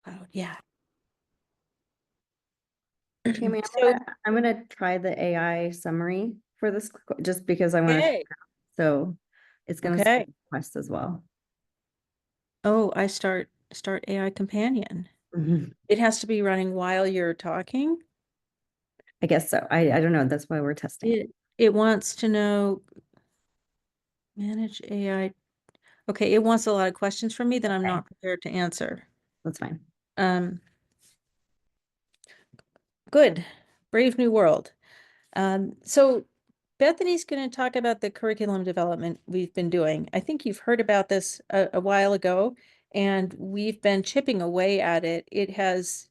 Cloud, yeah. Tammy, So, I'm gonna try the AI summary for this just because I want to. okay, So it's gonna okay. start request as well. Oh, I start AI companion. Mhm. It has to be running while you're talking. I guess so. I don't know. That's why we're testing it. It wants to know manage AI. Okay, it wants a lot of questions from me that I'm Okay, not prepared to answer. that's fine. Um, Good. Brave New World. So Bethany's going to talk about the curriculum development we've been doing. I think you've heard about this a while ago, and we've been chipping away at it. It has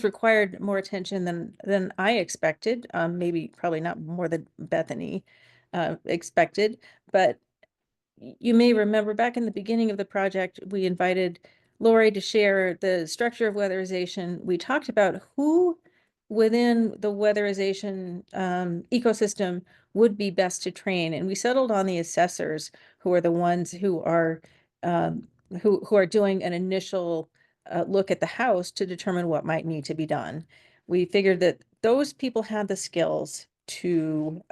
required more attention than I expected. Maybe probably not more than Bethany expected, but you may remember back in the beginning of the project, we invited Lori to share the structure of weatherization. We talked about who within the weatherization ecosystem would be best to train. And we settled on the assessors, who are the ones um, who are doing an initial look at the house to determine what might need to be done. We figured that those people had the skills to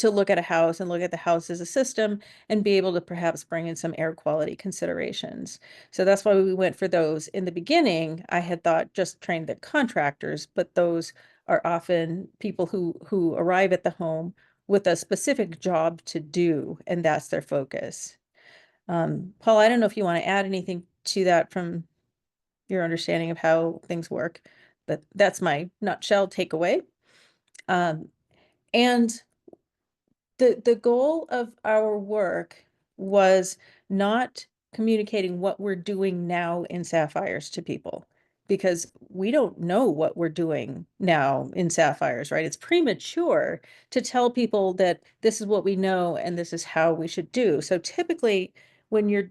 look at a house and look at the house as a system and be able to perhaps bring in some air quality considerations. So that's why we went for those. In the beginning, I had thought just train the contractors, but those are often people who arrive at the home with a specific job to do, and that's their focus. Paul, I don't know if you want to add anything to that from your understanding of how things work, but that's my nutshell takeaway. Um, and the goal of our work was not communicating what we're doing now in Sapphires to people because we don't know what we're doing now in Sapphires, right? It's premature to tell people that this is what we know and this is how we should do. So typically when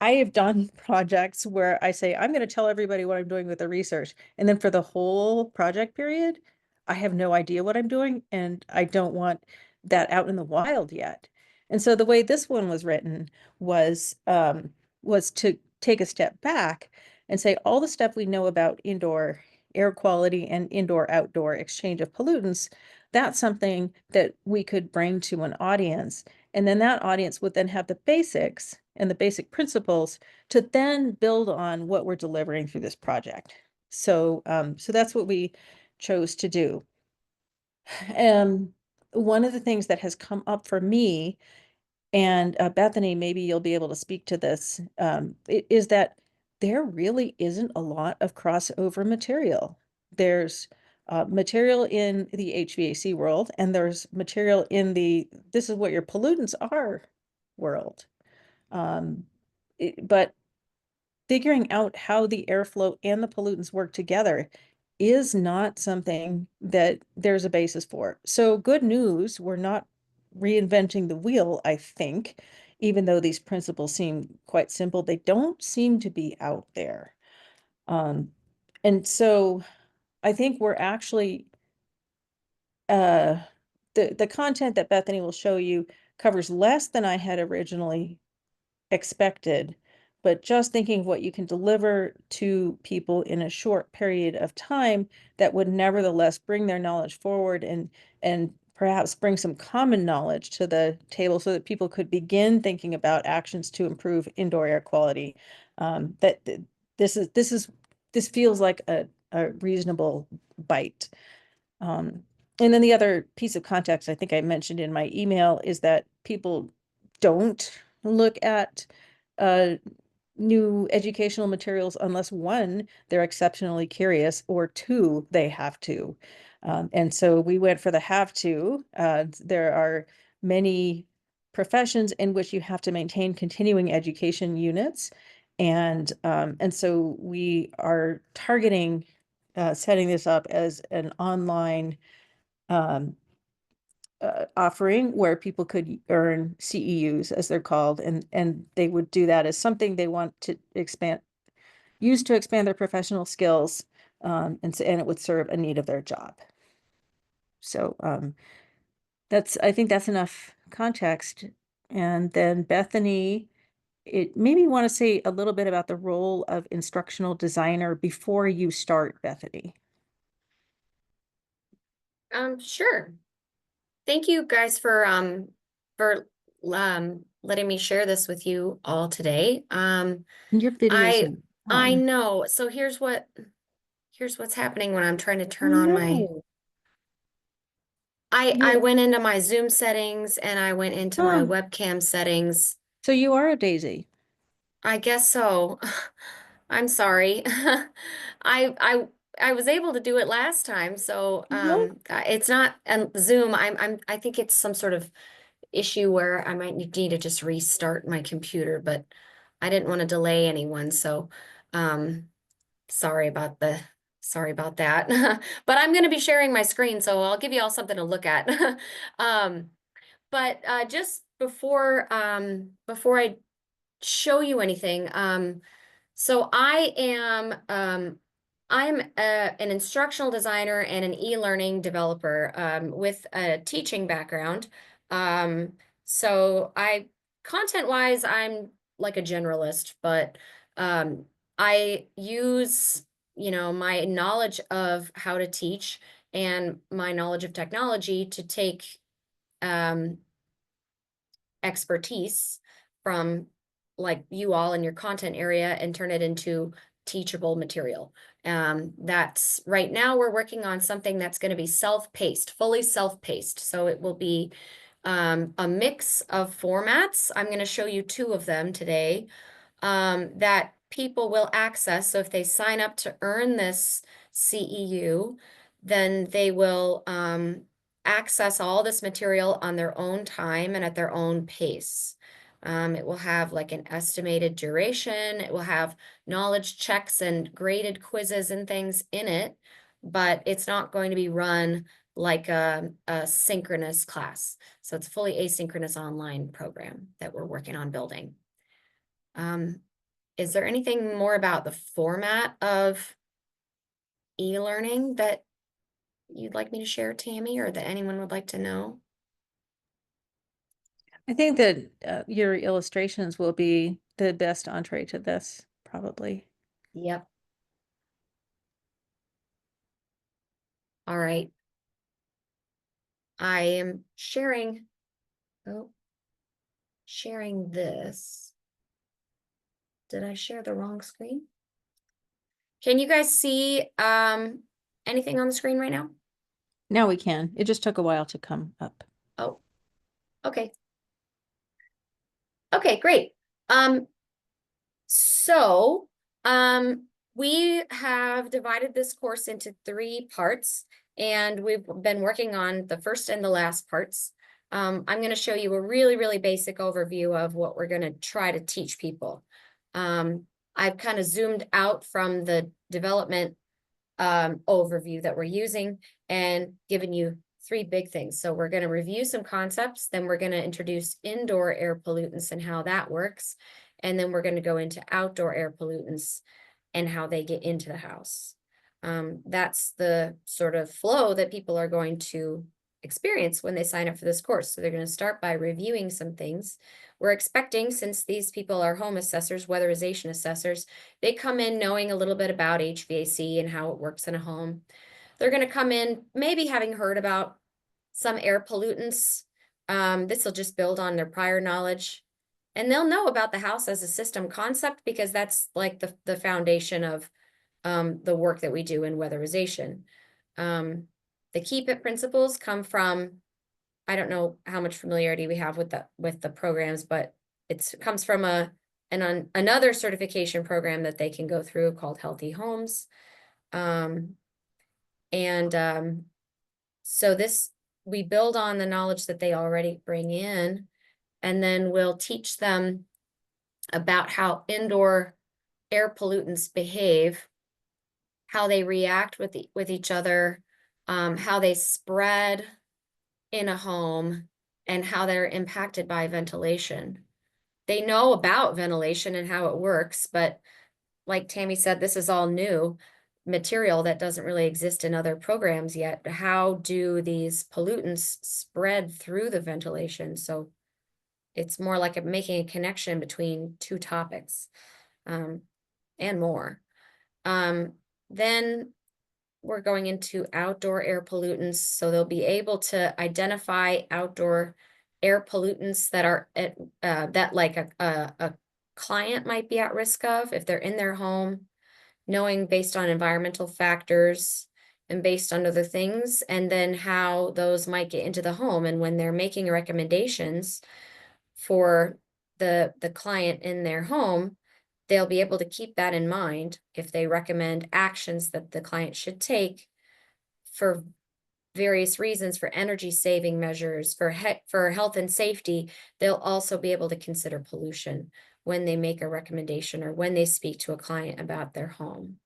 I have done projects where I say, I'm going to tell everybody what I'm doing with the research. And then for the whole project period, I have no idea what I'm doing and I don't want that out in the wild yet. And so the way this one was written was to take a step back and say all the stuff we know about indoor air quality and indoor outdoor exchange of pollutants, that's something that we could bring to an audience. And then that audience would then have the basics and the basic principles to then build on what we're delivering through this project. So that's what we chose to do. Um, One of the things that has come up for me, and Bethany, maybe you'll be able to speak to this, is that there really isn't a lot of crossover material. There's material in the HVAC world, and there's material in the this is what your pollutants are world. Um, but figuring out how the airflow and the pollutants work together is not something that there's a basis for. So good news, we're not reinventing the wheel, I think, even though these principles seem quite simple, they don't seem to be out there. Um, and so I think we're actually uh the content that Bethany will show you covers less than I had originally expected, but just thinking of what you can deliver to people in a short period of time that would nevertheless bring their knowledge forward and perhaps bring some common knowledge to the table so that people could begin thinking about actions to improve indoor air quality. That this feels like a reasonable bite. Um, and then the other piece of context I think I mentioned in my email is that people don't look at uh, new educational materials unless one, they're exceptionally curious, or two, they have to. And so we went for the have to. There are many professions in which you have to maintain continuing education units. And so we are targeting setting this up as an online um, offering where people could earn CEUs as they're called, and they would do that as something they want to use to expand their professional skills, and it would serve a need of their job. So I think that's enough context. And then Bethany it made me want to say a little bit about the role of instructional designer before you start, Bethany. Sure. Thank you guys for letting me share this with you all today. And your videos I are I fun. know. So here's what's happening when I'm trying to Oh turn on my no. I You went into my Zoom settings and I went into my huh. webcam settings. So you are a daisy. I guess so. I'm sorry. I was able to do it last time, so Uh-huh. it's not Zoom. I think it's some sort of issue where I might need to just restart my computer, but I didn't want to delay anyone, so um sorry about the sorry about that. But I'm going to be sharing my screen, so I'll give you all something to look at. Um but just before I show you anything, so I'm an instructional designer and an e-learning developer with a teaching background. Um, so content-wise, I'm like a generalist, but um, I use, my knowledge of how to teach and my knowledge of technology to take um, expertise from like you all in your content area and turn it into teachable material. That's right now we're working on something that's going to be self-paced, fully self-paced. So it will be a mix of formats. I'm going to show you two of them today that people will access. So if they sign up to earn this CEU, then they will access all this material on their own time and at their own pace. It will have like an estimated duration. It will have knowledge checks and graded quizzes and things in it, but it's not going to be run like a synchronous class. So it's a fully asynchronous online program that we're working on building. Um, is there anything more about the format of e-learning that you'd like me to share, Tammy, or that anyone would like to know? I think that your illustrations will be the best entree to this, probably. Yep. All right. I am sharing this. Did I share the wrong screen? Can you guys see anything on the screen right now? Now we can. It just took a while to come up. Oh, okay. Okay, great. Um, So, we have divided this course into 3 parts, and we've been working on the first and the last parts. I'm going to show you a really, really basic overview of what we're going to try to teach people. I've kind of zoomed out from the development overview that we're using and given you 3 big things. So we're going to review some concepts, then we're going to introduce indoor air pollutants and how that works. And then we're going to go into outdoor air pollutants and how they get into the house. That's the sort of flow that people are going to experience when they sign up for this course. So they're going to start by reviewing some things. We're expecting, since these people are home assessors, weatherization assessors, they come in knowing a little bit about HVAC and how it works in a home. They're going to come in maybe having heard about some air pollutants. This will just build on their prior knowledge. And they'll know about the house as a system concept because that's like the foundation of the work that we do in weatherization. The keep it principles come from, I don't know how much familiarity we have with the programs, but it comes from another certification program that they can go through called Healthy Homes. Um, and so we build on the knowledge that they already bring in, and then we'll teach them about how indoor air pollutants behave, how they react with each other, how they spread in a home, and how they're impacted by ventilation. They know about ventilation and how it works, but like Tammy said, this is all new material that doesn't really exist in other programs yet. How do these pollutants spread through the ventilation? So it's more like making a connection between two topics, and more. Then we're going into outdoor air pollutants, so they'll be able to identify outdoor air pollutants that are that like a client might be at risk of if they're in their home, knowing based on environmental factors and based on other things, and then how those might get into the home. And when they're making recommendations for the client in their home, they'll be able to keep that in mind if they recommend actions that the client should take for various reasons, for energy saving measures, for health and safety. They'll also be able to consider pollution when they make a recommendation or when they speak to a client about their home.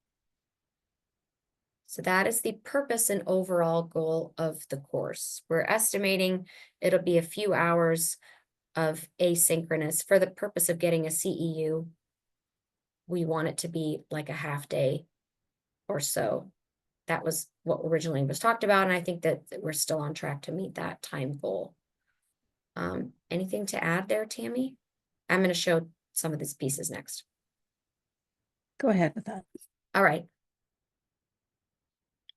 So that is the purpose and overall goal of the course. We're estimating it'll be a few hours of asynchronous for the purpose of getting a CEU. We want it to be like a half day or so. That was what originally was talked about, and I think that we're still on track to meet that time goal. Anything to add there, Tammy? I'm going to show some of these pieces next. Go ahead with that. All right.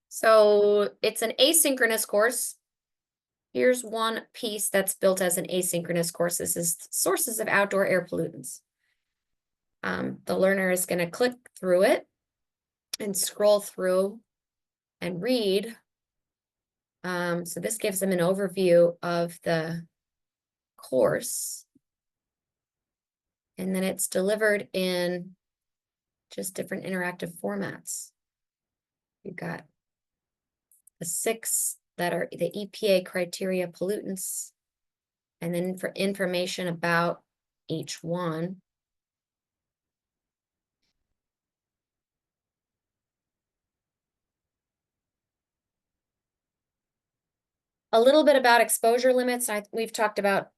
So it's an asynchronous course. Here's one piece that's built as an asynchronous course. This is sources of outdoor air pollutants. The learner is going to click through it and scroll through and read. So this gives them an overview of the course. And then it's delivered in just different interactive formats. You've got the 6 that are the EPA criteria pollutants, and then for information about each one. A little bit about exposure limits. We've talked about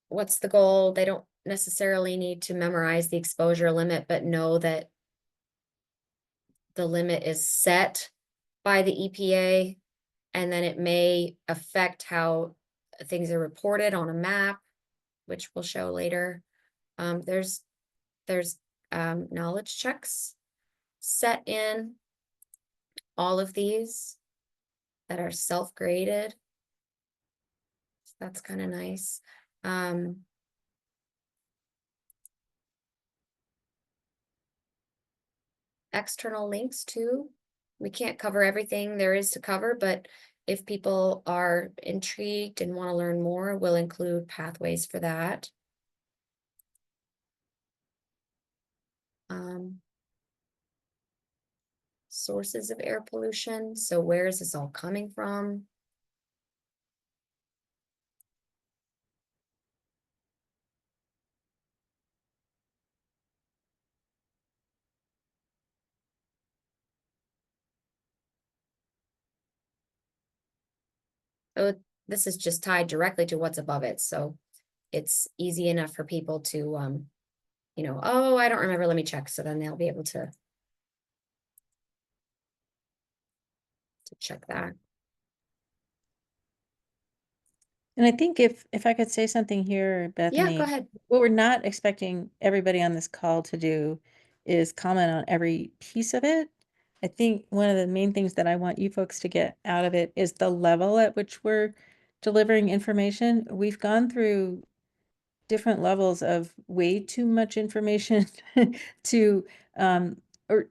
what's the goal. They don't necessarily need to memorize the exposure limit, but know that the limit is set by the EPA, and then it may affect how things are reported on a map, which we'll show later. There's knowledge checks set in all of these that are self-graded. So that's kind of nice. External links too. We can't cover everything there is to cover, but if people are intrigued and want to learn more, we'll include pathways for that. Sources of air pollution. So where is this all coming from? So this is just tied directly to what's above it. So it's easy enough for people to, oh, I don't remember, let me check. So then they'll be able to check that. And I think if I could say something here, Bethany. Yeah, go ahead. What we're not expecting everybody on this call to do is comment on every piece of it. I think one of the main things that I want you folks to get out of it is the level at which we're delivering information. We've gone through different levels of way too much information to or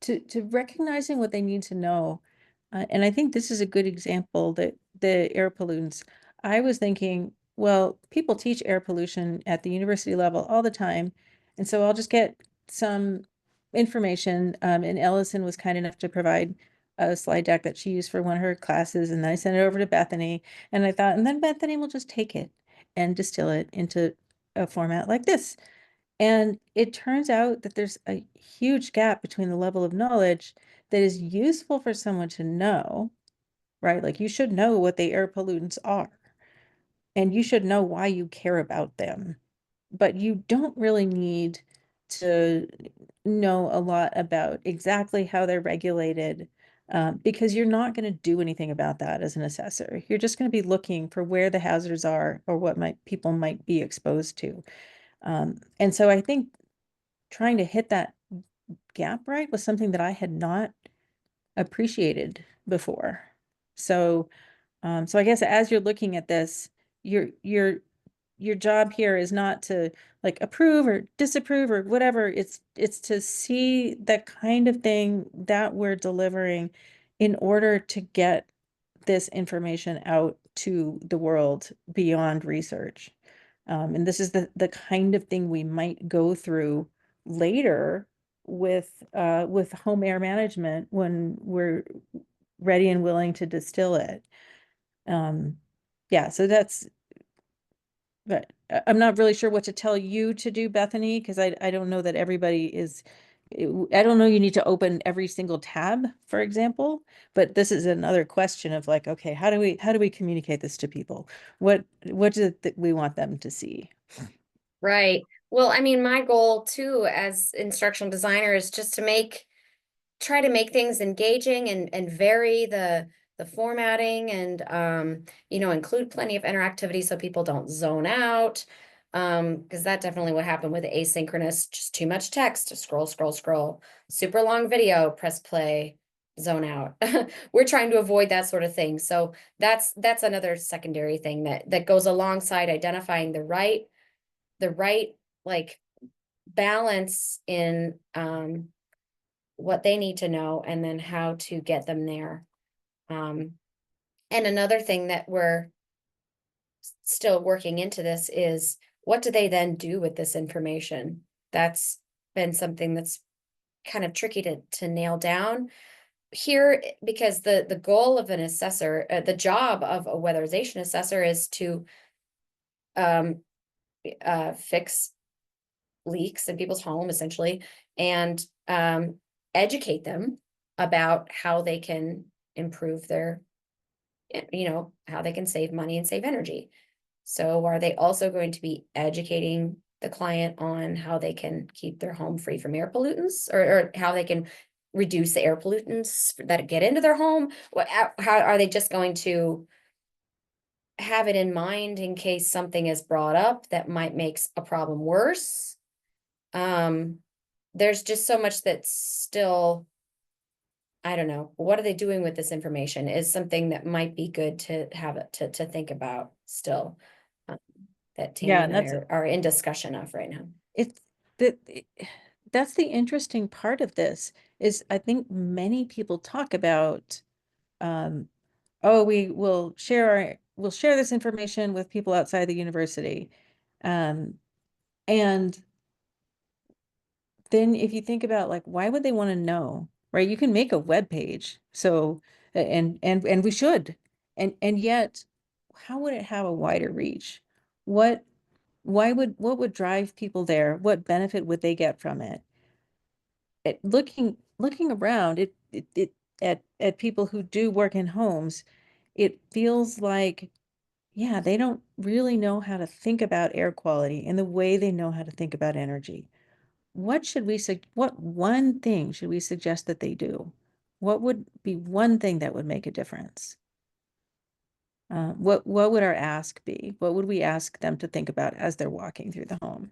to recognizing what they need to know. And I think this is a good example that the air pollutants. I was thinking, well, people teach air pollution at the university level all the time. And so I'll just get some information. And Ellison was kind enough to provide a slide deck that she used for one of her classes. And then I sent it over to Bethany. And I thought, and then Bethany will just take it and distill it into a format like this. And it turns out that there's a huge gap between the level of knowledge that is useful for someone to know, right? Like you should know what the air pollutants are, and you should know why you care about them. But you don't really need to know a lot about exactly how they're regulated. because you're not going to do anything about that as an assessor. You're just going to be looking for where the hazards are or what people might be exposed to. And so I think trying to hit that gap right was something that I had not appreciated before. So, so I guess as you're looking at this, your job here is not to like approve or disapprove or whatever. It's to see the kind of thing that we're delivering in order to get this information out to the world beyond research. And this is the kind of thing we might go through later with home air management when we're ready and willing to distill it. Yeah, so that's, but I'm not really sure what to tell you to do, Bethany, because I don't know that everybody is, I don't know you need to open every single tab, for example, but this is another question of like, okay, how do we communicate this to people? What do we want them to see? Right. Well, I mean, my goal too, as instructional designer, is just to try to make things engaging and vary the formatting and include plenty of interactivity so people don't zone out. Because that definitely what happened with asynchronous, just too much text, scroll, scroll, scroll, super long video, press play, zone out. We're trying to avoid that sort of thing. So that's another secondary thing that goes alongside identifying the right like balance in what they need to know and then how to get them there. And another thing that we're still working into this is what do they then do with this information? That's been something that's kind of tricky to nail down here, because the goal of an assessor, the job of a weatherization assessor is to fix leaks in people's home essentially, and educate them about how they can improve their, how they can save money and save energy. So are they also going to be educating the client on how they can keep their home free from air pollutants, or how they can reduce the air pollutants that get into their home? How are they just going to have it in mind in case something is brought up that might make a problem worse? There's just so much that's still, I don't know, what are they doing with this information is something that might be good to have it to think about still. That Yeah, Tammy and and I that's are in discussion of right now. it's that that's the interesting part of this is I think many people talk about um oh, we'll share this information with people outside the university. Um, and then if you think about like, why would they want to know, right? You can make a web page. So, and we should, and yet, how would it have a wider reach? What, what would drive people there? What benefit would they get from it? Looking around, at people who do work in homes, it feels like yeah, they don't really know how to think about air quality in the way they know how to think about energy. What one thing should we suggest that they do? What would be one thing that would make a difference? What would our ask be? What would we ask them to think about as they're walking through the home?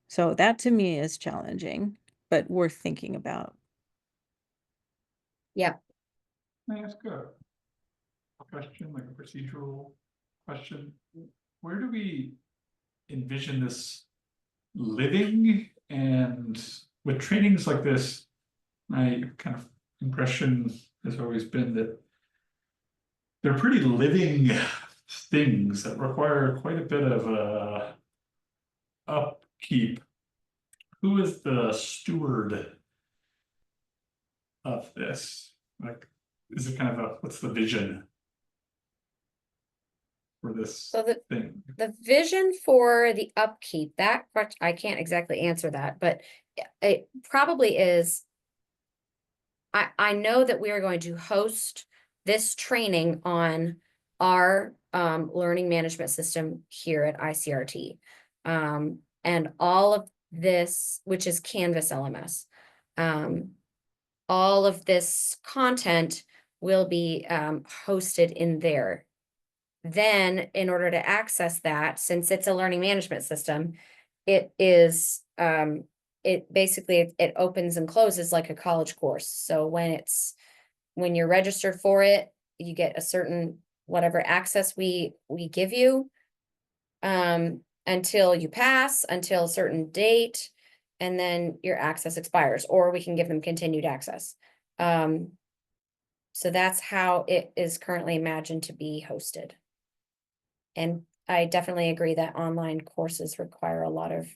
So that to me is challenging, but worth thinking about. Yeah. Can I ask a question, like a procedural question? Where do we envision this living? And with trainings like this, my kind of impression has always been that they're pretty living things that require quite a bit of upkeep. Who is the steward of this? Like, is it kind of what's the vision for this So thing? the vision for the upkeep, that part, I can't exactly answer that, but it probably is. I know that we are going to host this training on our learning management system here at ICRT. And all of this, which is Canvas LMS. all of this content will be hosted in there. Then, in order to access that, since it's a learning management system, it is, it basically, it opens and closes like a college course. So when you're registered for it, you get a certain whatever access we give you until you pass, until a certain date, and then your access expires, or we can give them continued access. So that's how it is currently imagined to be hosted. And I definitely agree that online courses require a lot of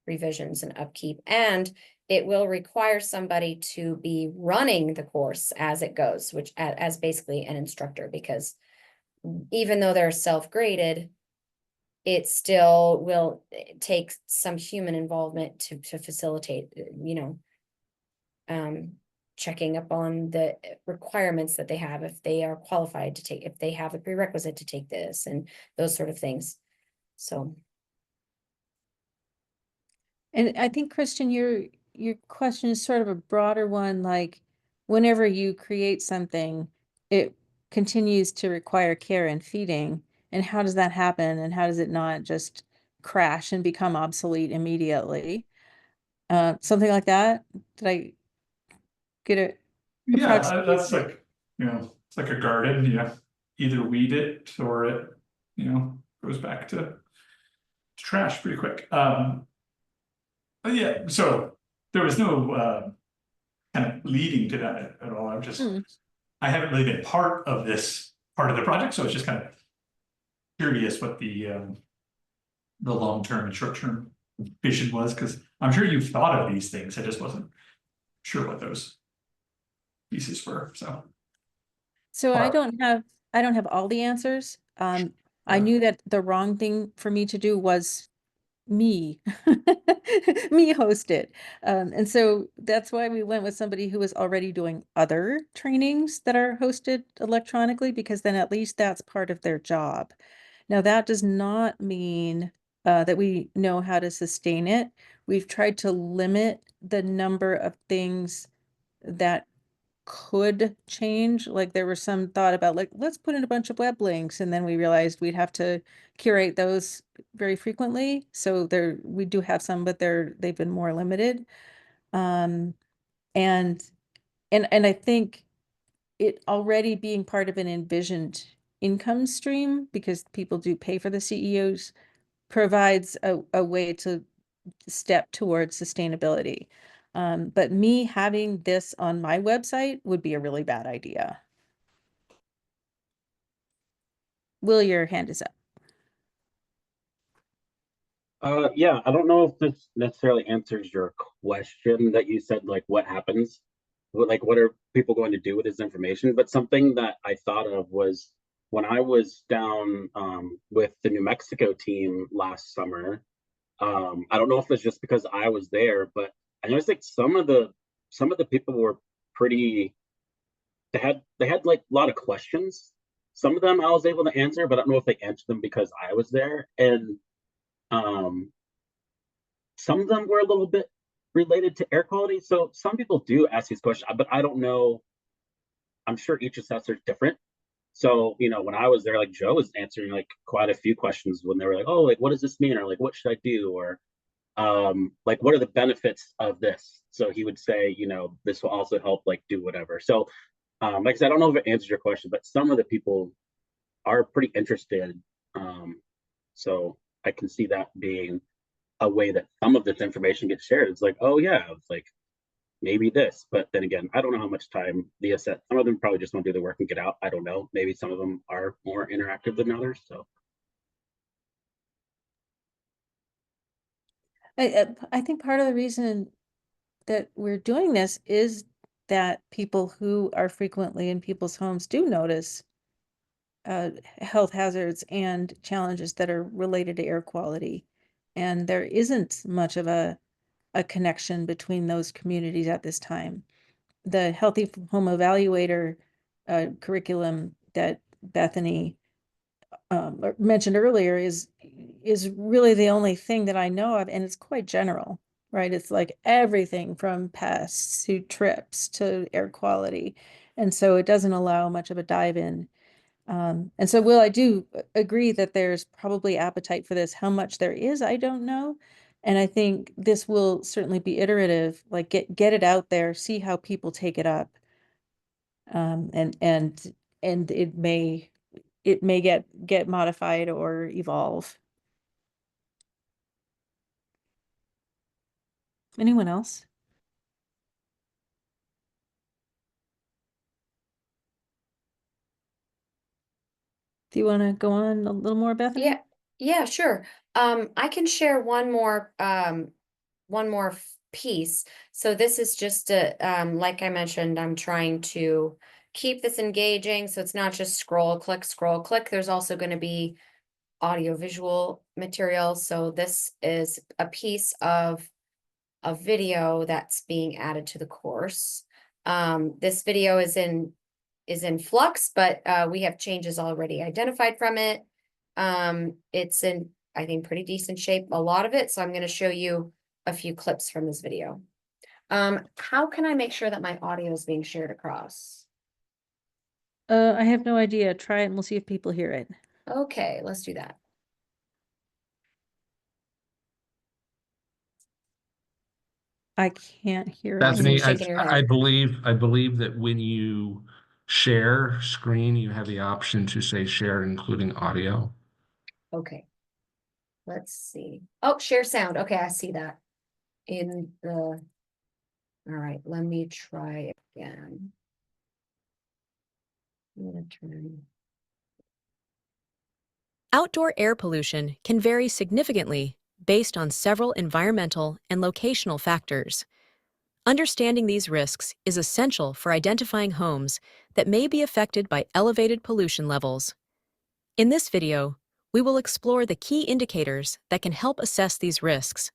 revisions and upkeep, and it will require somebody to be running the course as it goes, which as basically an instructor, because even though they're self-graded, it still will take some human involvement to facilitate, checking up on the requirements that they have, if they are qualified to take, if they have a prerequisite to take this, and those sort of things. So, And I think, Christian, your question is sort of a broader one, like whenever you create something, it continues to require care and feeding. And how does that happen? And how does it not just crash and become obsolete immediately? Something like that? Did I get it? Yeah, that's like, it's like a garden, either weed it or it, goes back to trash pretty quick. But yeah, so there was no kind of leading to that at all. I haven't really been part of this part of the project, so I was just kind of curious what the long-term and short-term vision was, because I'm sure you've thought of these things. I just wasn't sure what those pieces were, so. So I Or- don't have all the answers. I Yeah. knew that the wrong thing for me to do was me, me host it. And so that's why we went with somebody who was already doing other trainings that are hosted electronically, because then at least that's part of their job. Now, that does not mean that we know how to sustain it. We've tried to limit the number of things that could change. Like there was some thought about like, let's put in a bunch of web links. And then we realized we'd have to curate those very frequently. So we do have some, but they've been more limited. Um, and, and I think it already being part of an envisioned income stream, because people do pay for the CEOs, provides a way to step towards sustainability. But me having this on my website would be a really bad idea. Will, your hand is up. Yeah, I don't know if this necessarily answers your question that you said, like what happens, what are people going to do with this information? But something that I thought of was when I was down with the New Mexico team last summer. I don't know if it's just because I was there, but I noticed like some of the people were pretty. They had like a lot of questions. Some of them I was able to answer, but I don't know if they answered them because I was there, and um some of them were a little bit related to air quality. So some people do ask these questions, but I don't know. I'm sure each assessor is different. So, when I was there, like Joe was answering like quite a few questions when they were like, oh, like, what does this mean? Or like, what should I do? Or like, what are the benefits of this? So he would say, this will also help like do whatever. So, like I said, I don't know if it answers your question, but some of the people are pretty interested. So I can see that being a way that some of this information gets shared. It's like, oh yeah, it's like maybe this, but then again, I don't know how much time the asset. Some of them probably just want to do the work and get out. I don't know. Maybe some of them are more interactive than others. So I think part of the reason that we're doing this is that people who are frequently in people's homes do notice health hazards and challenges that are related to air quality. And there isn't much of a connection between those communities at this time. The Healthy Home Evaluator curriculum that Bethany mentioned earlier is really the only thing that I know of, and it's quite general. right? It's like everything from pests to trips to air quality. And so it doesn't allow much of a dive in. And so, Will, I do agree that there's probably appetite for this. How much there is, I don't know. And I think this will certainly be iterative, like get it out there, see how people take it up. And it may get modified or evolve. Anyone else? Do you want to go on a little more, Bethany? Yeah, sure. I can share one more piece. So this is just like I mentioned, I'm trying to keep this engaging. So it's not just scroll, click. There's also going to be audio visual material. So this is a piece of a video that's being added to the course. This video is in flux, but we have changes already identified from it. It's in, I think, pretty decent shape, a lot of it. So I'm going to show you a few clips from this video. How can I make sure that my audio is being shared across? I have no idea. Try it and we'll see if people hear it. Okay, let's do that. I can't hear it. I see you Bethany, shaking your head. I believe that when you share screen, you have the option to say share including audio. Okay. Let's see. Oh, share sound. Okay, I see that in the, all right, let me try again. I'm gonna turn. Outdoor air pollution can vary significantly based on several environmental and locational factors. Understanding these risks is essential for identifying homes that may be affected by elevated pollution levels. In this video, we will explore the key indicators that can help assess these risks.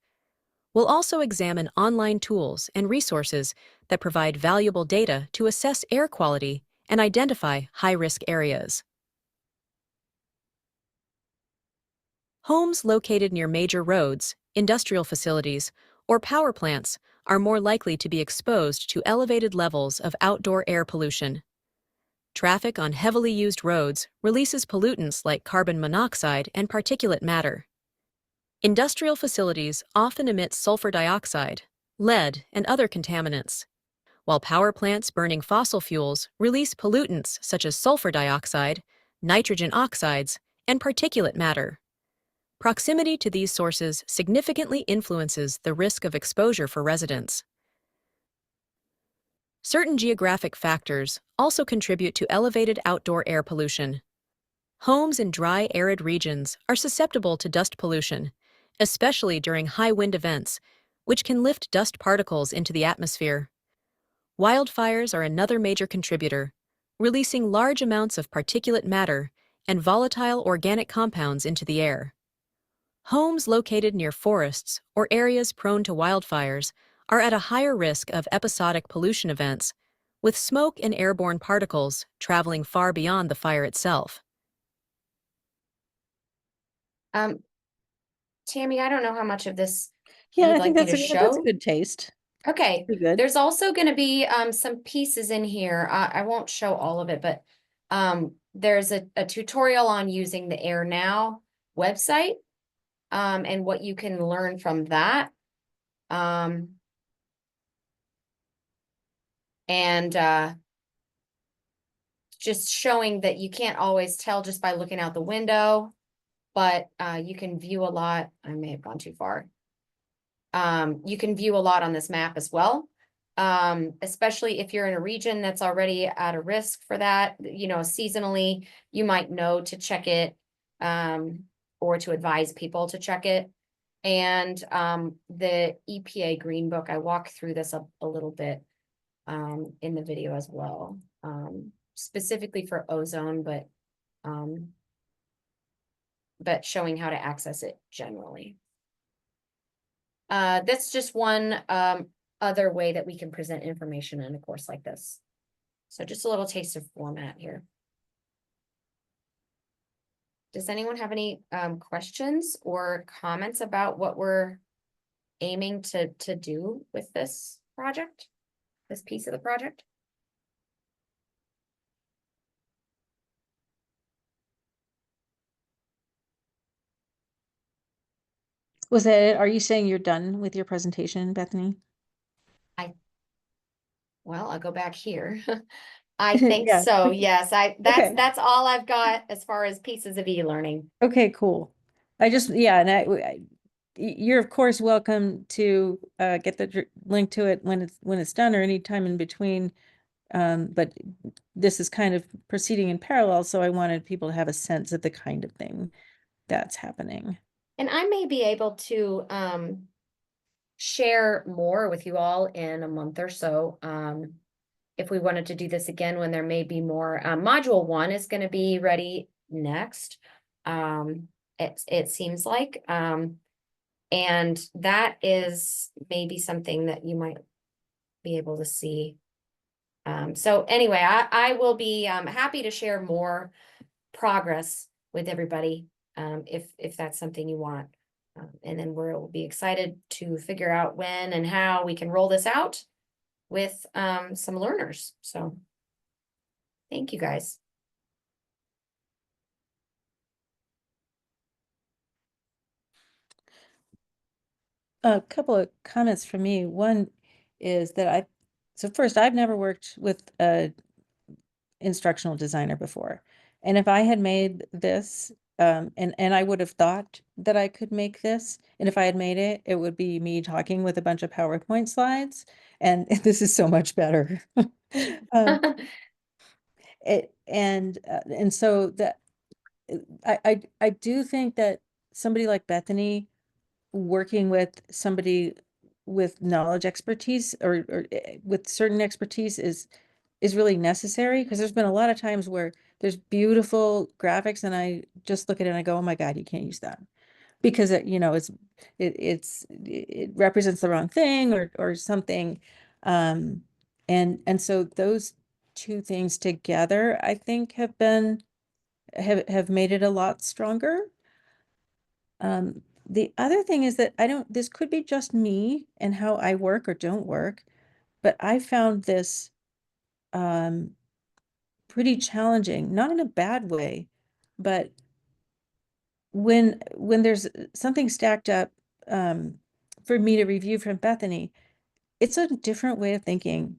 We'll also examine online tools and resources that provide valuable data to assess air quality and identify high-risk areas. Homes located near major roads, industrial facilities, or power plants are more likely to be exposed to elevated levels of outdoor air pollution. Traffic on heavily used roads releases pollutants like carbon monoxide and particulate matter. Industrial facilities often emit sulfur dioxide, lead, and other contaminants, while power plants burning fossil fuels release pollutants such as sulfur dioxide, nitrogen oxides, and particulate matter. Proximity to these sources significantly influences the risk of exposure for residents. Certain geographic factors also contribute to elevated outdoor air pollution. Homes in dry, arid regions are susceptible to dust pollution, especially during high wind events, which can lift dust particles into the atmosphere. Wildfires are another major contributor, releasing large amounts of particulate matter and volatile organic compounds into the air. Homes located near forests or areas prone to wildfires are at a higher risk of episodic pollution events, with smoke and airborne particles traveling far beyond the fire itself. Tammy, I don't know how much of this Yeah, you'd I like think me that's to that's a show. good taste. Okay, Pretty good. there's also going to be some pieces in here. I won't show all of it, but there's a tutorial on using the Air Now website and what you can learn from that. And just showing that you can't always tell just by looking out the window, but you can view a lot. I may have gone too far. You can view a lot on this map as well, especially if you're in a region that's already at a risk for that. You know, seasonally, you might know to check it or to advise people to check it. And the EPA Green Book, I walk through this a little bit in the video as well, specifically for ozone, but showing how to access it generally. That's just one other way that we can present information in a course like this. So just a little taste of format here. Does anyone have any questions or comments about what we're aiming to do with this project, this piece of the project. Was that it? Are you saying you're done with your presentation, Bethany? Well, I'll go back here. I think Yeah. so, yes, Okay. that's all I've got as far as pieces of e-learning. Okay, cool. I just, yeah, and you're of course welcome to get the link to it when it's done or anytime in between. But this is kind of proceeding in parallel, so I wanted people to have a sense of the kind of thing that's happening. And I may be able to share more with you all in a month or so. If we wanted to do this again, when there may be more, module 1 is going to be ready next. It seems like, and that is maybe something that you might be able to see. So anyway, I will be happy to share more progress with everybody, if that's something you want. And then we'll be excited to figure out when and how we can roll this out with some learners. So thank you guys. A couple of comments from me. One is that so first, I've never worked with a instructional designer before. And if I had made this, and I would have thought that I could make this, and if I had made it, it would be me talking with a bunch of PowerPoint slides, and this is so much better. And so that I do think that somebody like Bethany working with somebody with knowledge expertise or with certain expertise is really necessary, because there's been a lot of times where there's beautiful graphics and I just look at it and I go, oh my God, you can't use that because it represents the wrong thing or something. And so those two things together, I think have made it a lot stronger. The other thing is that this could be just me and how I work or don't work, but I found this pretty challenging, not in a bad way, but when there's something stacked up for me to review from Bethany, it's a different way of thinking.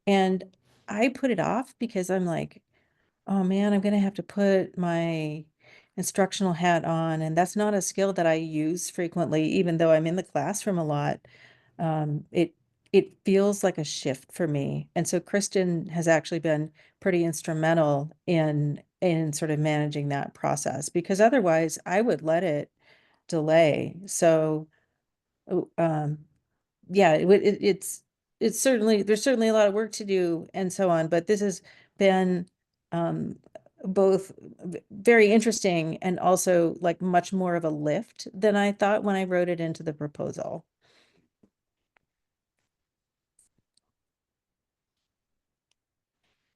And I put it off because I'm like, oh man, I'm gonna have to put my instructional hat on, and that's not a skill that I use frequently, even though I'm in the classroom a lot. It feels like a shift for me, and so Kristen has actually been pretty instrumental in sort of managing that process, because otherwise I would let it delay. So, um, yeah, it's certainly, there's certainly a lot of work to do and so on, but this has been um both very interesting and also like much more of a lift than I thought when I wrote it into the proposal.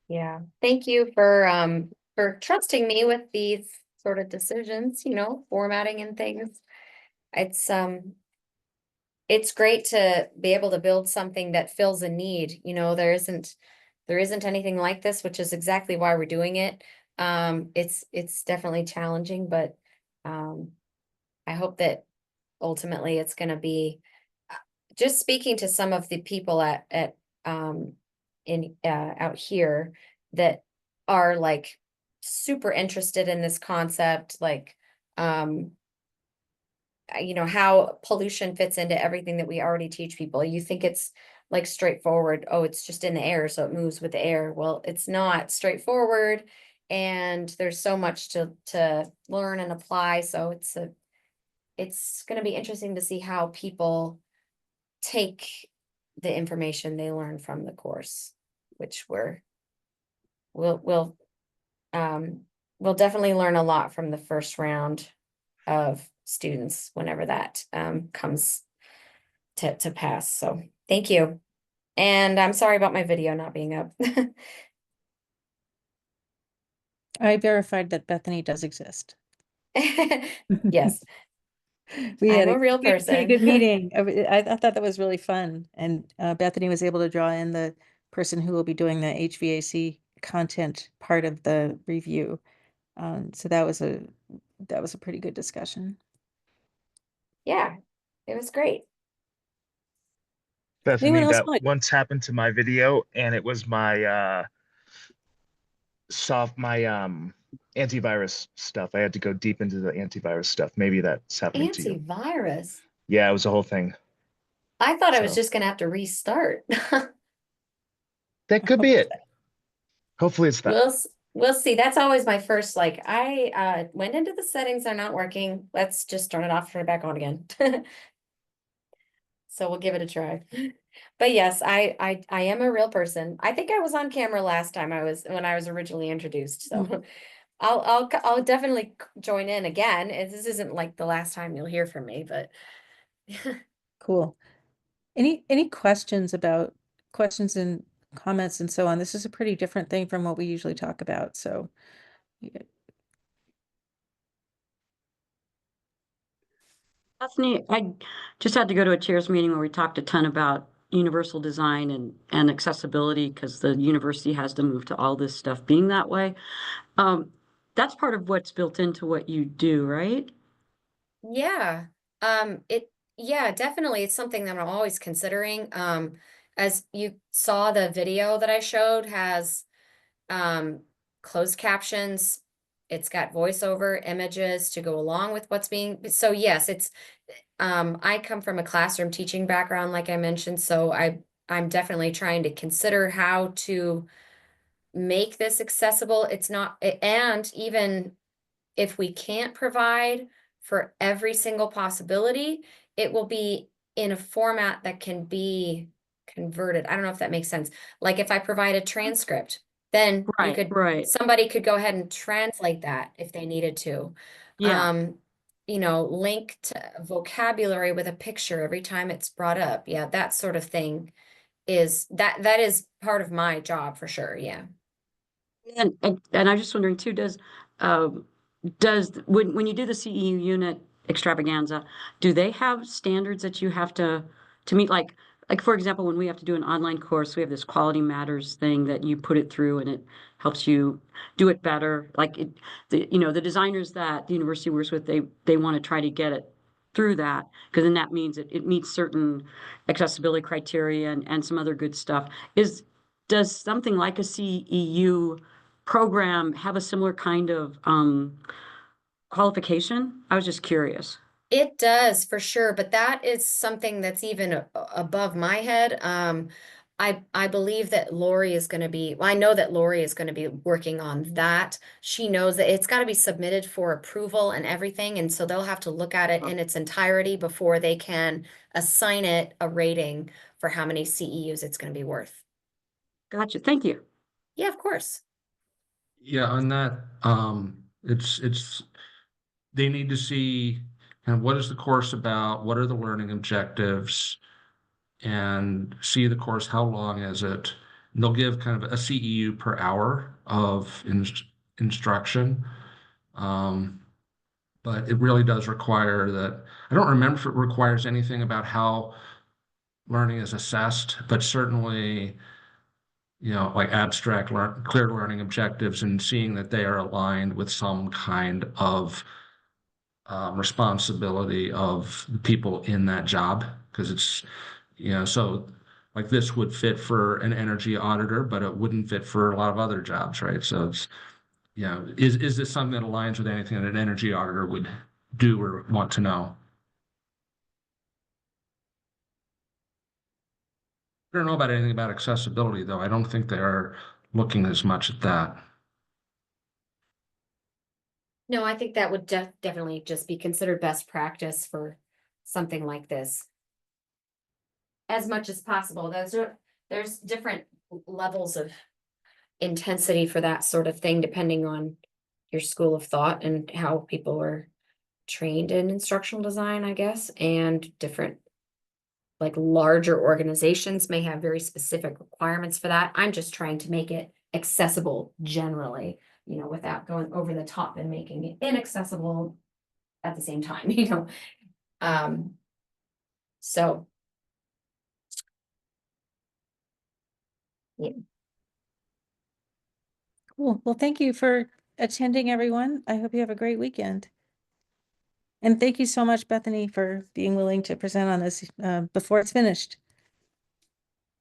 Yeah, thank you for trusting me with these sort of decisions, formatting and things. It's great to be able to build something that fills a need. There isn't anything like this, which is exactly why we're doing it. It's definitely challenging, but I hope that ultimately it's going to be just speaking to some of the people at out here that are like super interested in this concept, like how pollution fits into everything that we already teach people. You think it's like straightforward, oh, it's just in the air, so it moves with the air. Well, it's not straightforward, and there's so much to learn and apply. So it's going to be interesting to see how people take the information they learn from the course, which we'll definitely learn a lot from the first round of students whenever that comes to pass. So thank you. And I'm sorry about my video not being up. I verified that Bethany does exist. Yes. We had I'm a real we had a pretty good person. meeting. I thought that was really fun. And Bethany was able to draw in the person who will be doing the HVAC content part of the review. So that was a pretty good discussion. Yeah, it was great. Anyone Bethany, else that want? once happened to my video, and it was my antivirus stuff. I had to go deep into the antivirus stuff. Maybe that's happening to you. Antivirus. Yeah, it was a whole thing. I thought I was So just gonna have to restart. that could be it. Hopefully it's that. We'll see. That's always my first, like, I went into the settings, they're not working. Let's just turn it off, turn it back on again. So we'll give it a try. But yes, I am a real person. I think I was on camera last time when I was originally introduced. So I'll definitely join in again. This isn't like the last time you'll hear from me, but Cool. Any questions and comments and so on? This is a pretty different thing from what we usually talk about. So yeah. Bethany, I just had to go to a chairs meeting where we talked a ton about universal design and accessibility because the university has to move to all this stuff being that way. That's part of what's built into what you do, right? yeah, yeah, definitely. It's something that I'm always considering. As you saw, the video that I showed has closed captions. It's got voiceover images to go along with what's being, so yes, I come from a classroom teaching background, like I mentioned, so I'm definitely trying to consider how to make this accessible. It's not, and even if we can't provide for every single possibility, it will be in a format that can be converted. I don't know if that makes sense. Like if I provide a transcript, then Right. somebody could go ahead and translate that if they needed to. Yeah. Link to vocabulary with a picture every time it's brought up. Yeah, that sort of thing that is part of my job for sure. Yeah. And I'm just wondering too, when you do the CEU unit extravaganza, do they have standards that you have to meet? Like for example, when we have to do an online course, we have this quality matters thing that you put it through and it helps you do it better. The designers that the university works with, they want to try to get it through that because then that means it meets certain accessibility criteria and some other good stuff. Does something like a CEU program have a similar kind of qualification? I was just curious. It does for sure, but that is something that's even above my head. I believe that Lori is going to be, well, I know that Lori is going to be working on that. She knows that it's got to be submitted for approval and everything, and so they'll have to look at it in its entirety before they can assign it a rating for how many CEUs it's going to be worth. Gotcha. Thank you. Yeah, of course. Yeah, on that, it's they need to see kind of what is the course about, what are the learning objectives, and see the course, how long is it? And they'll give kind of a CEU per hour of instruction. But it really does require that. I don't remember if it requires anything about how learning is assessed, but certainly, like clear learning objectives and seeing that they are aligned with some kind of responsibility of the people in that job. Because it's, so like this would fit for an energy auditor, but it wouldn't fit for a lot of other jobs, right? So it's, is this something that aligns with anything that an energy auditor would do or want to know? I don't know about anything about accessibility, though. I don't think they are looking as much at that. No, I think that would definitely just be considered best practice for something like this. As much as possible. There's different levels of intensity for that sort of thing, depending on your school of thought and how people are trained in instructional design, I guess, and different, like larger organizations may have very specific requirements for that. I'm just trying to make it accessible generally, without going over the top and making it inaccessible at the same time, So. Cool. Well, thank you for attending, everyone. I hope you have a great weekend. And thank you so much, Bethany, for being willing to present on this before it's finished.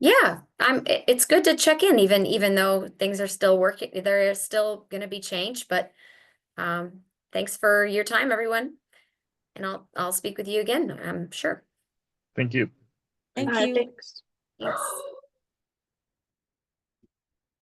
Yeah, it's good to check in even though things are still working, there is still gonna be change, but thanks for your time, everyone. And I'll speak with you again, I'm sure. Thank you. Thank you. Thanks.